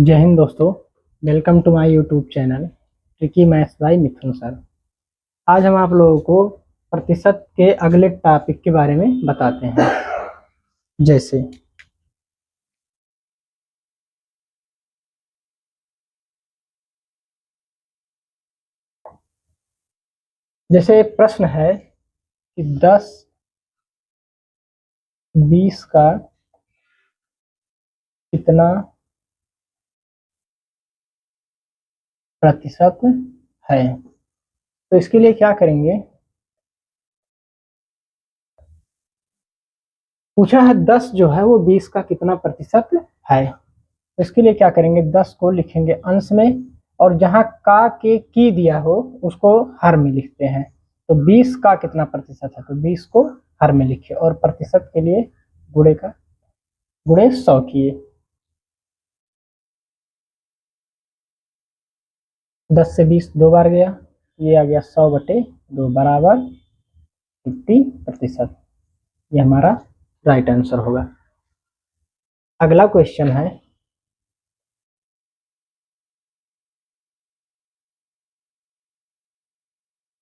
जय हिंद दोस्तों। Welcome to my YouTube channel tricky maths by Mithun sir. आज हम आप लोगों को प्रतिशत के अगले टॉपिक के बारे में बताते हैं। जैसे जैसे प्रश्न है कि 10 20 का कितना प्रतिशत है। तो इसके लिए क्या करेंगे, पूछा है 10 जो है वो 20 का कितना प्रतिशत है। तो इसके लिए क्या करेंगे, 10 को लिखेंगे अंश में और जहां का के की दिया हो उसको हर में लिखते हैं। तो 20 का कितना प्रतिशत है, तो 20 को हर में लिखे और प्रतिशत के लिए गुणे 100 किए। 10 से 20 दो बार गया, ये आ गया 100/2 बराबर 50%। ये हमारा राइट आंसर होगा। अगला क्वेश्चन है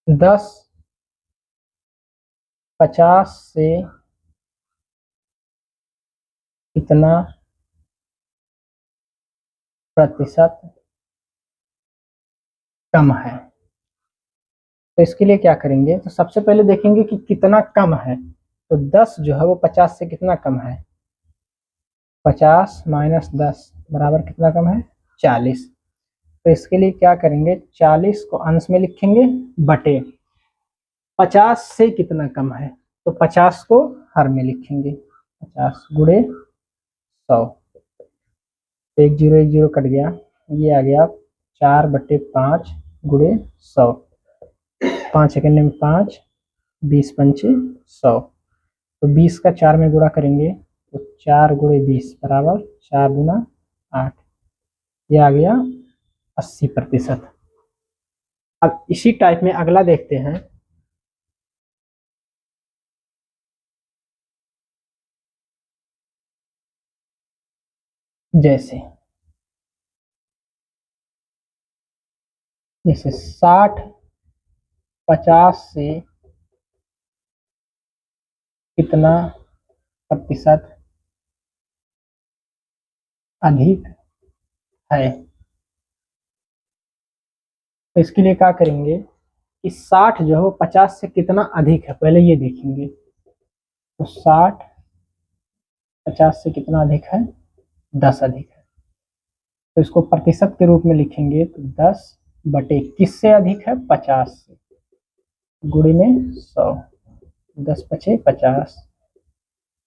10 50 से कितना प्रतिशत कम है। तो इसके लिए क्या करेंगे, तो सबसे पहले देखेंगे कि कितना कम है। तो 10 जो है वो 50 से कितना कम है, 50 माइनस 10 बराबर कितना कम है, 40। तो इसके लिए क्या करेंगे, 40 को अंश में लिखेंगे बटे 50 से कितना कम है, तो 50 को हर में लिखेंगे 50 गुणे 100। एक जीरो कट गया, ये आ गया 4/5 गुणे 100। 5 सेकंड में 5, 20 पंचे 100। तो 20 का 4 में गुणा करेंगे तो 4 गुणे 20 बराबर 4 गुना 8। ये आ गया 80%। अब इसी टाइप में अगला देखते हैं। जैसे जैसे 60 50 से कितना प्रतिशत अधिक है। तो इसके लिए क्या करेंगे कि 60 जो है वो 50 से कितना अधिक है, पहले ये देखेंगे। तो 60 50 से कितना अधिक है, 10 अधिक है। तो इसको प्रतिशत के रूप में लिखेंगे तो 10/, किससे अधिक है, 50 से, गुणे में 100। 10 पचे 50,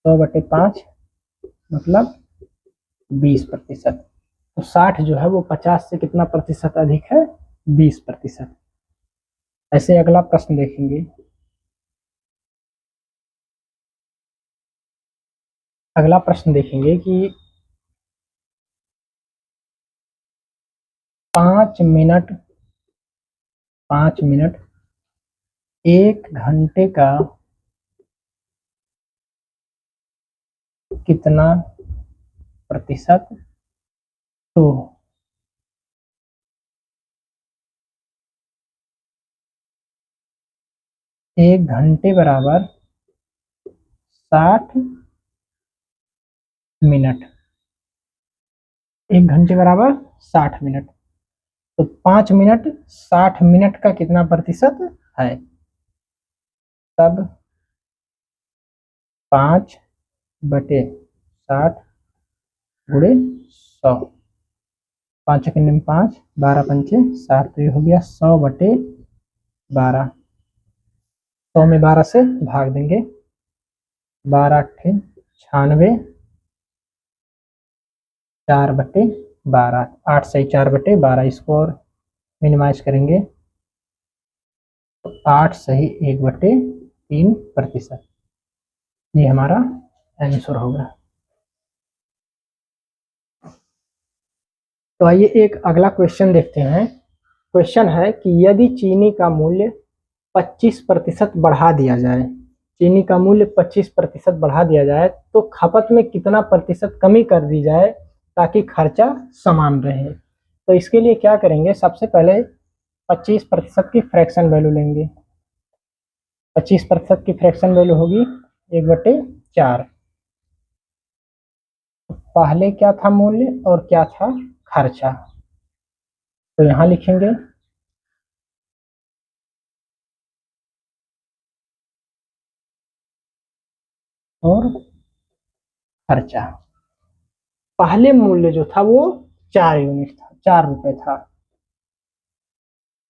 100/5 मतलब 20%। तो 60 जो है वो 50 से कितना प्रतिशत अधिक है, 20%। ऐसे अगला प्रश्न देखेंगे। अगला प्रश्न देखेंगे कि 5 मिनट 1 घंटे का कितना प्रतिशत। तो 1 घंटे बराबर 60 मिनट। 1 घंटे बराबर 60 मिनट। तो 5 मिनट 60 मिनट का कितना प्रतिशत है, तब 5/60 गुणे 100। 5 सेकंड में 5, 12 पंचे 60। तो ये हो गया 100/12। 100 में 12 से भाग देंगे, 12 अट्ठे 96, 4/12, 8 से 4/12। इसको और मिनिमाइज करेंगे तो 8 सही 1/3%। ये हमारा आंसर होगा। तो आइए एक अगला क्वेश्चन देखते हैं। क्वेश्चन है कि यदि चीनी का मूल्य 25% बढ़ा दिया जाए, चीनी का मूल्य 25% बढ़ा दिया जाए तो खपत में कितना प्रतिशत कमी कर दी जाए ताकि खर्चा समान रहे। तो इसके लिए क्या करेंगे, सबसे पहले 25% की फ्रैक्शन वैल्यू लेंगे। 25% की फ्रैक्शन वैल्यू होगी 1/4। पहले क्या था मूल्य और क्या था खर्चा, तो यहाँ लिखेंगे और खर्चा। पहले मूल्य जो था वो 4 यूनिट था, 4 रुपए था।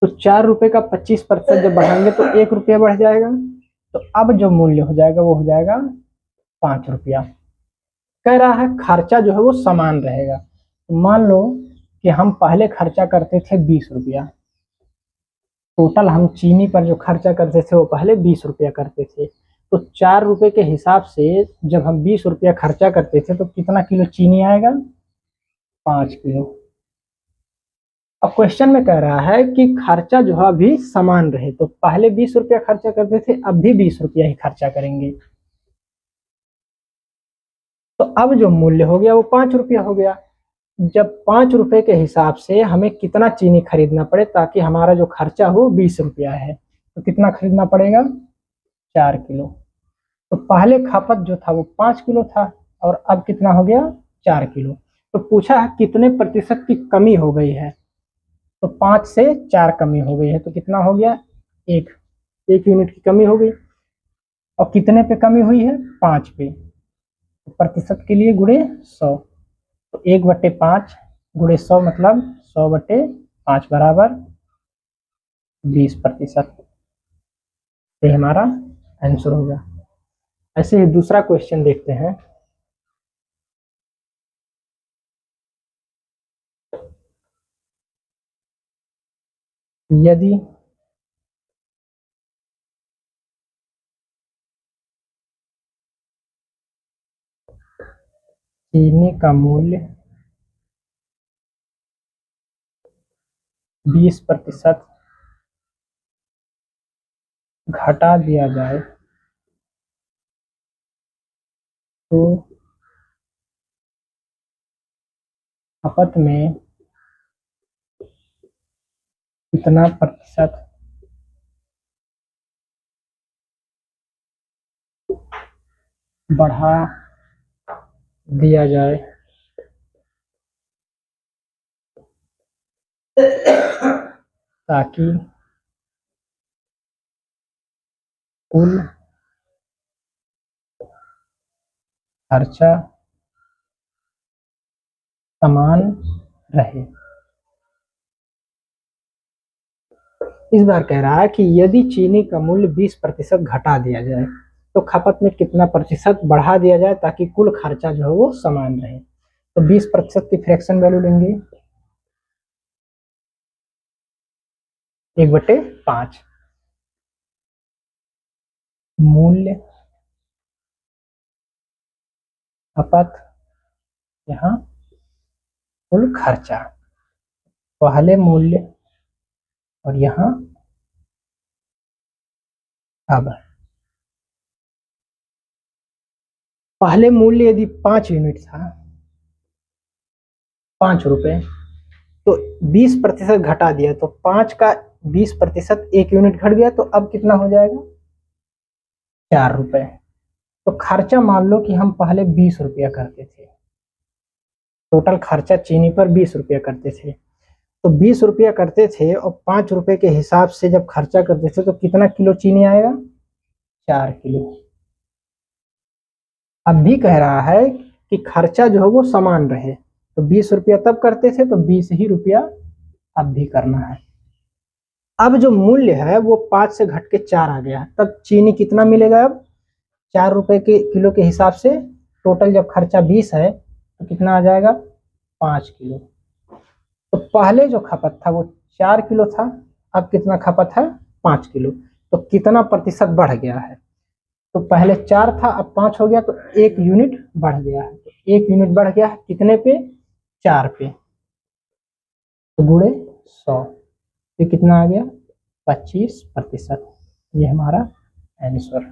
तो 4 रुपए का 25% जब बढ़ाएंगे तो 1 रुपया बढ़ जाएगा। तो अब जो मूल्य हो जाएगा वो हो जाएगा 5 रुपया। कह रहा है खर्चा जो है वो समान रहेगा। तो मान लो कि हम पहले खर्चा करते थे 20 रुपया, टोटल हम चीनी पर जो खर्चा करते थे वो पहले 20 रुपया करते थे। तो 4 रुपए के हिसाब से जब हम 20 रुपया खर्चा करते थे तो कितना किलो चीनी आएगा, 5 किलो। अब क्वेश्चन में कह रहा है कि खर्चा जो है अभी समान रहे, तो पहले 20 रुपया खर्चा करते थे, अब भी 20 रुपया ही खर्चा करेंगे। तो अब जो मूल्य हो गया वो 5 रुपया हो गया। जब 5 रुपए के हिसाब से हमें कितना चीनी खरीदना पड़े ताकि हमारा जो खर्चा हो 20 रुपया है, तो कितना खरीदना पड़ेगा, 4 किलो। तो पहले खपत जो था वो 5 किलो था और अब कितना हो गया, 4 किलो। तो पूछा है कितने प्रतिशत की कमी हो गई है, तो 5 से 4 कमी हो गई है, तो कितना हो गया, 1 1 यूनिट की कमी हो गई। और कितने पे कमी हुई है, 5 पे। तो प्रतिशत के लिए गुणे 100, तो 1/5 गुणे 100 मतलब 100/5 बराबर 20%। ये हमारा आंसर होगा। ऐसे ही दूसरा क्वेश्चन देखते हैं। यदि चीनी का मूल्य 20% घटा दिया जाए तो खपत में कितना प्रतिशत बढ़ा दिया जाए ताकि कुल खर्चा समान रहे। इस बार कह रहा है कि यदि चीनी का मूल्य 20% घटा दिया जाए तो खपत में कितना प्रतिशत बढ़ा दिया जाए ताकि कुल खर्चा जो है वो समान रहे। तो 20% की फ्रैक्शन वैल्यू लेंगे 1/5। मूल्य खपत यहाँ कुल खर्चा, पहले मूल्य और यहाँ अब। पहले मूल्य यदि 5 यूनिट था, 5 रुपए, तो 20% घटा दिया तो 5 का 20% 1 यूनिट घट गया, तो अब कितना हो जाएगा, 4 रुपए। तो खर्चा मान लो कि हम पहले 20 रुपया करते थे, टोटल खर्चा चीनी पर 20 रुपया करते थे। तो 20 रुपया करते थे और 5 रुपए के हिसाब से जब खर्चा करते थे तो कितना किलो चीनी आएगा, 4 किलो। अब भी कह रहा है कि खर्चा जो है वो समान रहे, तो 20 रुपया तब करते थे तो 20 ही रुपया अब भी करना है। अब जो मूल्य है वो 5 से घट के 4 आ गया, तब चीनी कितना मिलेगा, अब 4 रुपए के किलो के हिसाब से टोटल जब खर्चा 20 है तो कितना आ जाएगा, 5 किलो। तो पहले जो खपत था वो 4 किलो था, अब कितना खपत है, 5 किलो। तो कितना प्रतिशत बढ़ गया है, तो पहले 4 था अब 5 हो गया, तो 1 यूनिट बढ़ गया है। तो 1 यूनिट बढ़ गया है कितने पे, 4 पे, तो गुणे 100, ये कितना आ गया, 25%। ये हमारा आंसर।